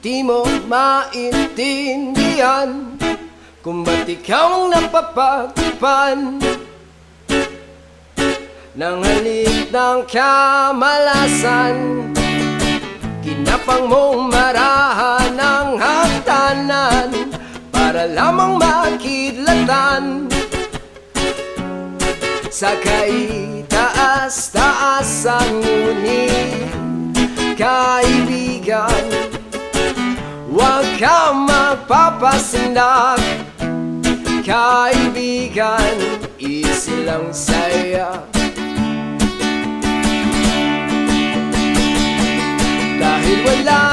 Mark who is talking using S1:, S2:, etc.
S1: Di mo maintindihan kung ba't ikaw ang napapagpan ng halik ng kamalasan. Kinapang mong marahan ng hagdanan para lamang makidlatan sa kaitaas-taasan. Ngunit kaibigan, huwag kang magpapasindak. Kaibigan, easy lang saya. Dahil wala